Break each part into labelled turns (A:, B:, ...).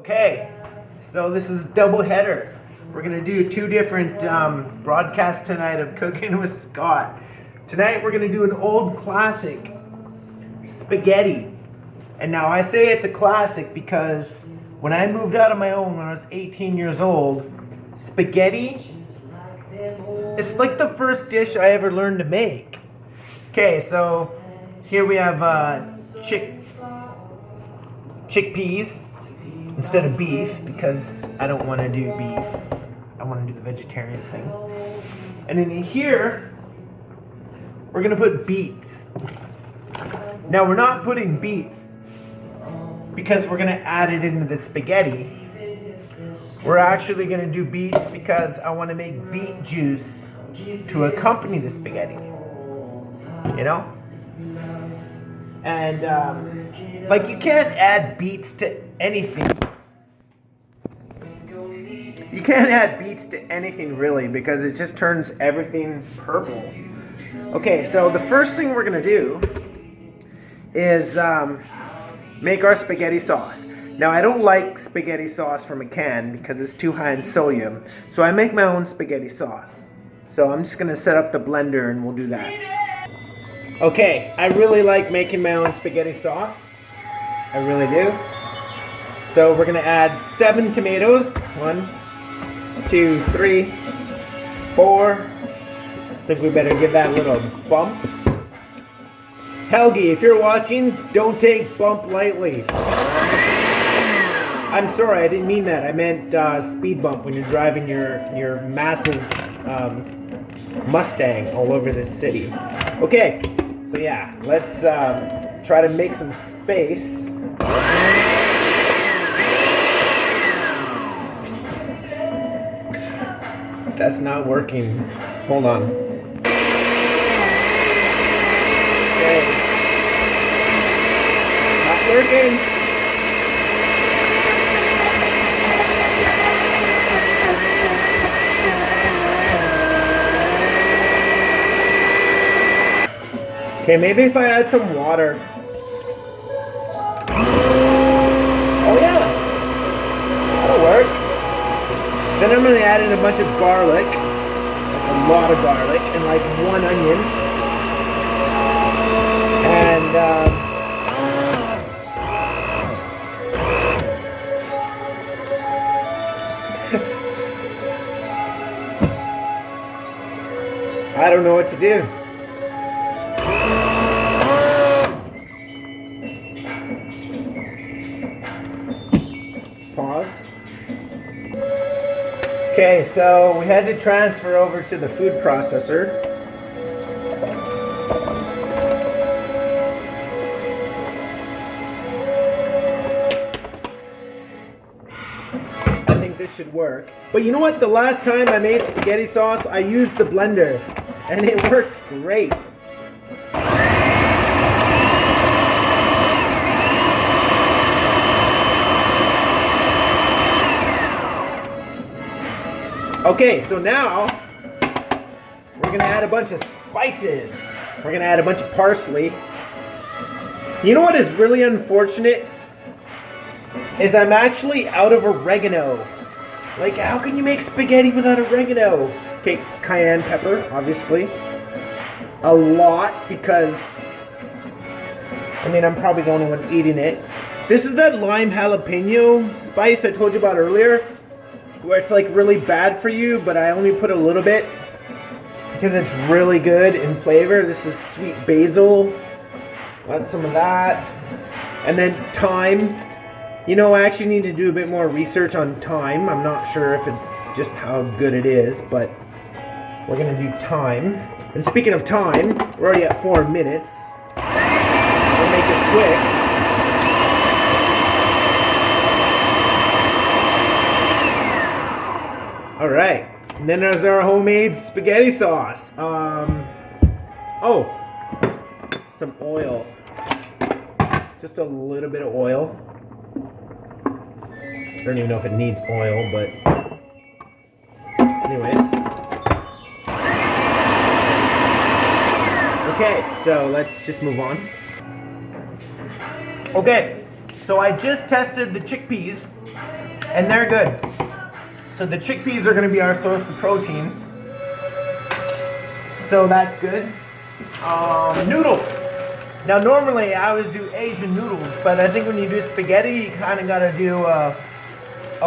A: Okay, so this is a double header. We're gonna do two different broadcasts tonight of Cooking with Scott. Tonight we're gonna do an old classic, spaghetti. And now I say it's a classic because when I moved out on my own when I was 18 years old, spaghetti, it's like the first dish I ever learned to make. Okay, so here we have chickpeas instead of beef because I don't want to do beef. I want to do the vegetarian thing. And then in here, we're going to put beets. Now we're not putting beets because we're going to add it into the spaghetti. We're actually going to do beets because I want to make beet juice to accompany the spaghetti. You know? And like you can't add beets to anything. You can't add beets to anything really because it just turns everything purple. Okay, so the first thing we're gonna do is make our spaghetti sauce. Now I don't like spaghetti sauce from a can because it's too high in sodium. So I make my own spaghetti sauce. So I'm just gonna set up the blender and we'll do that. Okay, I really like making my own spaghetti sauce. I really do. So we're gonna add 7 tomatoes. 1, 2, 3, 4. I think we better give that a little bump. Helgi, if you're watching, don't take bump lightly. I'm sorry, I didn't mean that. I meant speed bump when you're driving your massive Mustang all over this city. Okay, so yeah, let's try to make some space. That's not working. Hold on. Okay. Not working. Okay, maybe if I add some water. Oh yeah, that'll work. Then I'm gonna add in a bunch of garlic, like a lot of garlic, and like 1 onion. And I don't know what to do. Pause. Okay, so we had to transfer over to the food processor. I think this should work. But you know what? The last time I made spaghetti sauce, I used the blender, and it worked great. Okay, so now we're gonna add a bunch of spices. We're gonna add a bunch of parsley. You know what is really unfortunate? Is I'm actually out of oregano. Like, how can you make spaghetti without oregano? Okay, cayenne pepper, obviously. A lot, because, I mean, I'm probably the only one eating it. This is that lime jalapeno spice I told you about earlier, where it's like really bad for you, but I only put a little bit because it's really good in flavor. This is sweet basil. Want some of that. And then thyme. You know, I actually need to do a bit more research on thyme. I'm not sure if it's just how good it is, but we're gonna do thyme. And speaking of thyme, we're already at 4 minutes. We'll make this quick. All right, and then there's our homemade spaghetti sauce. Oh, some oil. Just a little bit of oil. I don't even know if it needs oil, but anyways. Okay, so let's just move on. Okay, so I just tested the chickpeas And they're good. So the chickpeas are going to be our source of protein. So that's good. Noodles. Now normally I always do Asian noodles, but I think when you do spaghetti, you kind of got to do a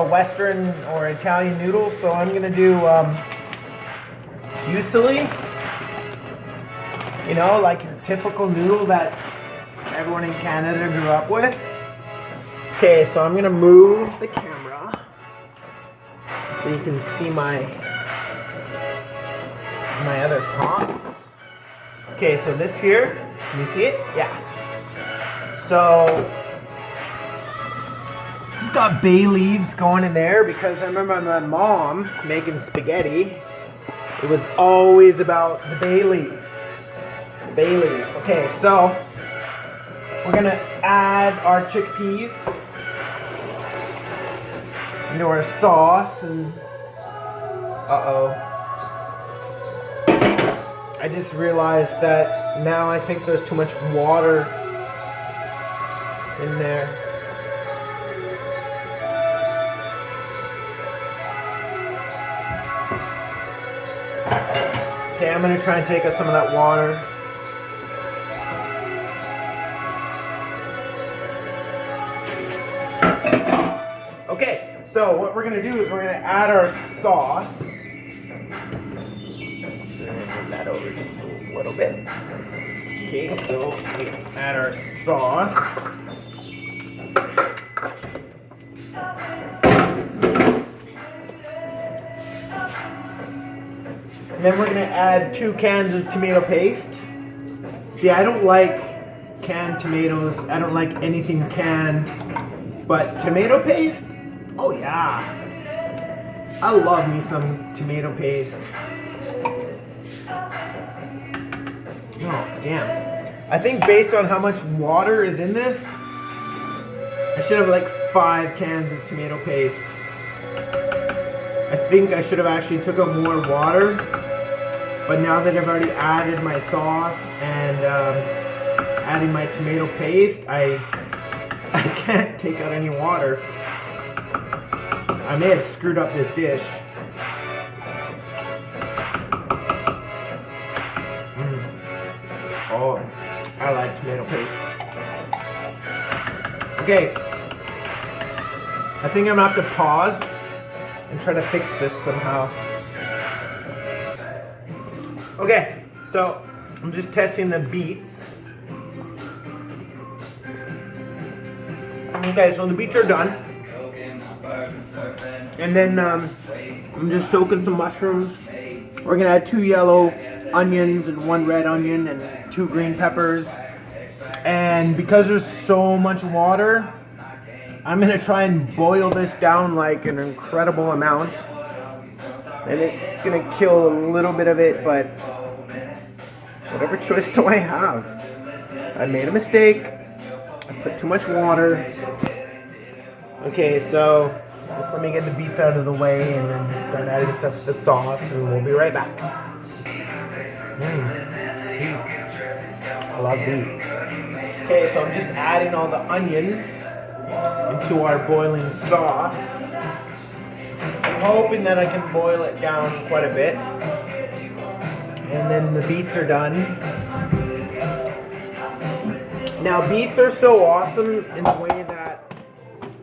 A: Western or Italian noodle. So I'm going to do fusilli. You know, like your typical noodle that everyone in Canada grew up with. Okay, so I'm going to move the camera so you can see my other pots. Okay, so this here, can you see it? Yeah. So, just got bay leaves going in there because I remember my mom making spaghetti. It was always about the bay leaf. The bay leaf. Okay, so we're gonna add our chickpeas into our sauce and I just realized that now I think there's too much water in there. Okay, I'm gonna try and take out some of that water. Okay, so what we're gonna do is we're gonna add our sauce. Move that over just a little bit. Okay, so we add our sauce. And then we're going to add 2 cans of tomato paste. See, I don't like canned tomatoes. I don't like anything canned. But tomato paste? Oh yeah. I love me some tomato paste. Oh, damn. I think based on how much water is in this, I should have like 5 cans of tomato paste. I think I should have actually took out more water, but now that I've already added my sauce and adding my tomato paste, I can't take out any water. I may have screwed up this dish. Oh, I like tomato paste. Okay, I think I'm gonna have to pause and try to fix this somehow. Okay, so I'm just testing the beets. Okay, so the beets are done. And then I'm just soaking some mushrooms. We're gonna add 2 yellow onions and 1 red onion and 2 green peppers. And because there's so much water, I'm gonna try and boil this down like an incredible amount. And it's gonna kill a little bit of it, but whatever choice do I have? I made a mistake. I put too much water. Okay, so just let me get the beets out of the way and then start adding stuff to the sauce, and we'll be right back. Beets. I love beets. Okay, so I'm just adding all the onion into our boiling sauce. I'm hoping that I can boil it down quite a bit. And then the beets are done. Now, beets are so awesome in the way that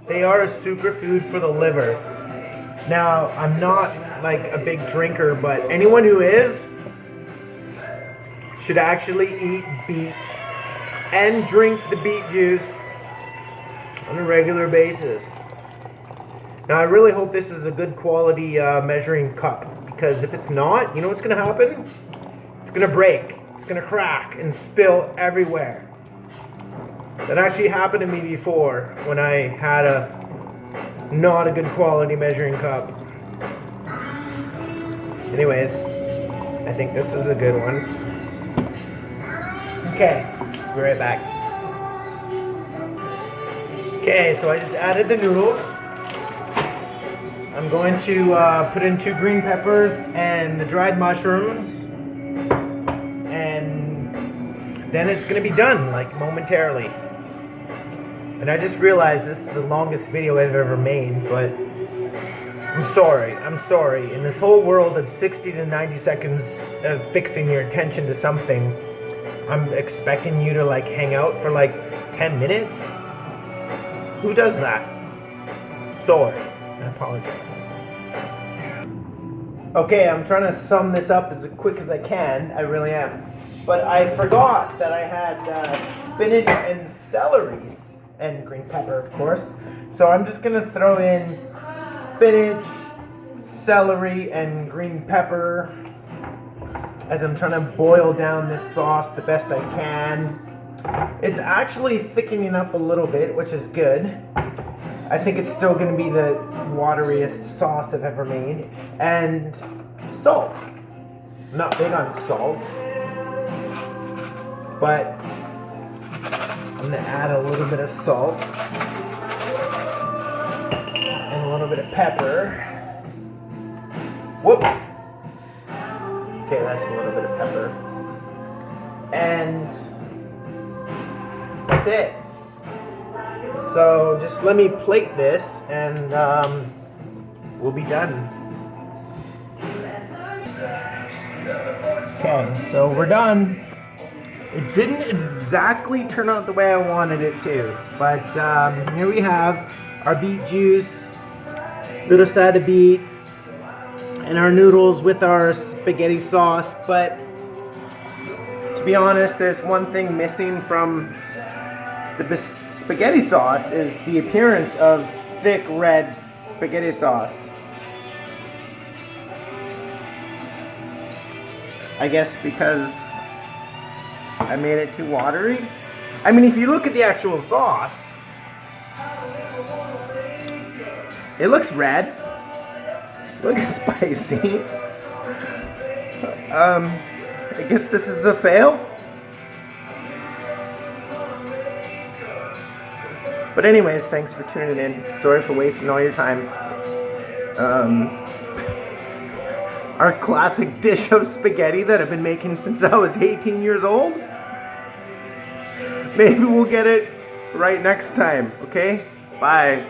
A: they are a superfood for the liver. Now, I'm not like a big drinker, but anyone who is should actually eat beets and drink the beet juice on a regular basis. Now, I really hope this is a good quality measuring cup, because if it's not, you know what's going to happen? It's going to break, it's going to crack and spill everywhere. That actually happened to me before when I had not a good quality measuring cup. Anyways, I think this is a good one. Okay, be right back. Okay, so I just added the noodles. I'm going to put in 2 green peppers and the dried mushrooms. And then it's going to be done, like momentarily. And I just realized this is the longest video I've ever made, but I'm sorry. In this whole world of 60 to 90 seconds of fixing your attention to something, I'm expecting you to like hang out for like 10 minutes? Who does that? Sorry. I apologize. Okay, I'm trying to sum this up as quick as I can. I really am. But I forgot that I had spinach and celery and green pepper, of course. So I'm just going to throw in spinach, celery, and green pepper as I'm trying to boil down this sauce the best I can. It's actually thickening up a little bit, which is good. I think it's still going to be the wateriest sauce I've ever made. And salt. I'm not big on salt, but I'm going to add a little bit of salt and a little bit of pepper. Whoops. Okay, that's a little bit of pepper. And that's it. So just let me plate this and we'll be done. Okay, so we're done. It didn't exactly turn out the way I wanted it to, but here we have our beet juice, little side of beets, and our noodles with our spaghetti sauce. But to be honest, there's one thing missing from the spaghetti sauce is the appearance of thick red spaghetti sauce. I guess because I made it too watery. I mean, if you look at the actual sauce, it looks red. It looks spicy. I guess this is a fail. But anyways, thanks for tuning in. Sorry for wasting all your time. Our classic dish of spaghetti that I've been making since I was 18 years old. Maybe we'll get it right next time, okay? Bye.